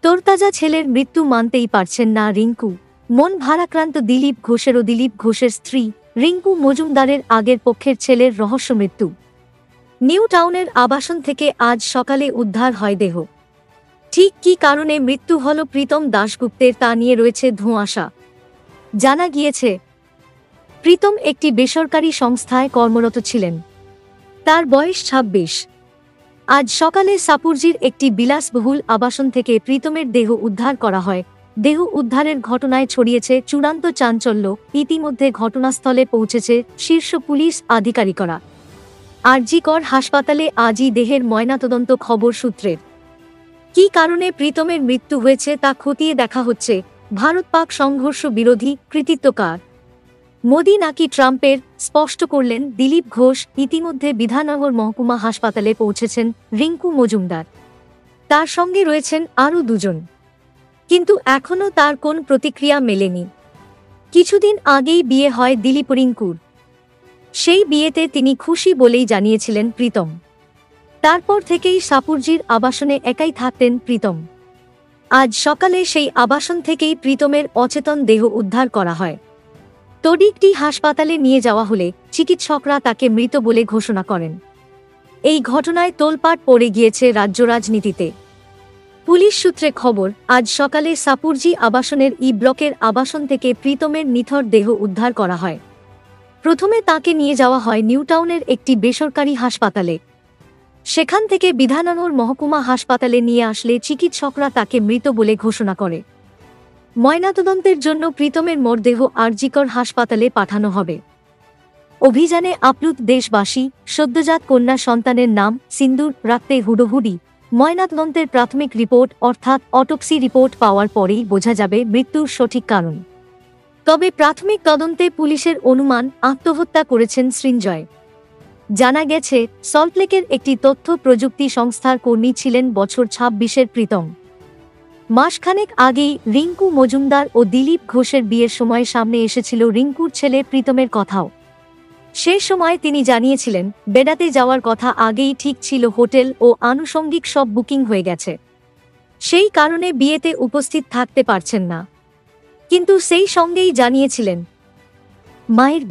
তরতাজা ছেলের মৃত্যু মানতেই পারছেন না রিঙ্কু। মন ভারাক্রান্ত দিলীপ ঘোষের ও দিলীপ ঘোষের স্ত্রী রিঙ্কু মজুমদারের আগের পক্ষের ছেলের রহস্য মৃত্যু। নিউ টাউনের আবাসন থেকে আজ সকালে উদ্ধার হয় দেহ। ঠিক কী কারণে মৃত্যু হল প্রীতম দাশগুপ্তের তা নিয়ে রয়েছে ধোঁয়াশা। জানা গিয়েছে, প্রীতম একটি বেসরকারি সংস্থায় কর্মরত ছিলেন। তার বয়স ২৬। আজ সকালে সাপুরজির একটি বিলাসবহুল আবাসন থেকে প্রীতমের দেহ উদ্ধার করা হয়। দেহ উদ্ধারের ঘটনায় ছড়িয়েছে চূড়ান্ত চাঞ্চল্য। ইতিমধ্যে ঘটনাস্থলে পৌঁছেছে শীর্ষ পুলিশ আধিকারিকরা। আরজিকর হাসপাতালে আজই দেহের ময়নাতদন্ত খবর সূত্রের। কী কারণে প্রীতমের মৃত্যু হয়েছে তা খতিয়ে দেখা হচ্ছে। ভারত পাক সংঘর্ষ বিরোধী কৃতিত্বকার মোদি নাকি ট্রাম্পের, স্পষ্ট করলেন দিলীপ ঘোষ। ইতিমধ্যে বিধাননগর মহকুমা হাসপাতালে পৌঁছেছেন রিঙ্কু মজুমদার। তার সঙ্গে রয়েছেন আরও দুজন, কিন্তু এখনও তার কোন প্রতিক্রিয়া মেলেনি। কিছুদিন আগেই বিয়ে হয় দিলীপ রিঙ্কুর। সেই বিয়েতে তিনি খুশি বলেই জানিয়েছিলেন প্রীতম। তারপর থেকেই সাপুরজির আবাসনে একাই থাকতেন প্রীতম। আজ সকালে সেই আবাসন থেকেই প্রীতমের অচেতন দেহ উদ্ধার করা হয়। তড়িঘড়ি হাসপাতালে নিয়ে যাওয়া হলে চিকিৎসকরা তাকে মৃত বলে ঘোষণা করেন। এই ঘটনায় তোলপাড় পড়ে গিয়েছে রাজ্য রাজনীতিতে। পুলিশ সূত্রে খবর, আজ সকালে সাপুরজি আবাসনের ই ব্লকের আবাসন থেকে প্রীতমের নিথর দেহ উদ্ধার করা হয়। প্রথমে তাকে নিয়ে যাওয়া হয় নিউটাউনের একটি বেসরকারি হাসপাতালে। সেখান থেকে বিধাননগর মহকুমা হাসপাতালে নিয়ে আসলে চিকিৎসকরা তাকে মৃত বলে ঘোষণা করে। ময়নাতদন্তের জন্য প্রীতমের মরদেহ আরজিকর হাসপাতালে পাঠানো হবে। অভিযানে আপ্লুত দেশবাসী। সদ্যজাত কন্যা সন্তানের নাম সিন্দুর রাখতে হুডোহুডি। ময়নাতদন্তের প্রাথমিক রিপোর্ট অর্থাৎ অটোপসি রিপোর্ট পাওয়ার পরেই বোঝা যাবে মৃত্যুর সঠিক কারণ। তবে প্রাথমিক তদন্তে পুলিশের অনুমান আত্মহত্যা করেছেন সৃঞ্জয়। জানা গেছে, সল্টলেকের একটি তথ্য প্রযুক্তি সংস্থার কর্মী ছিলেন বছর ২৬-এর প্রীতম। মাসখানেক আগেই রিঙ্কু মজুমদার ও দিলীপ ঘোষের বিয়ের সময় সামনে এসেছিল রিঙ্কুর ছেলে প্রীতমের কথাও। সে সময় তিনি জানিয়েছিলেন, বেড়াতে যাওয়ার কথা আগেই ঠিক ছিল, হোটেল ও আনুষঙ্গিক সব বুকিং হয়ে গেছে। সেই কারণে বিয়েতে উপস্থিত থাকতে পারছেন না। কিন্তু সেই সঙ্গেই জানিয়েছিলেন, মায়ের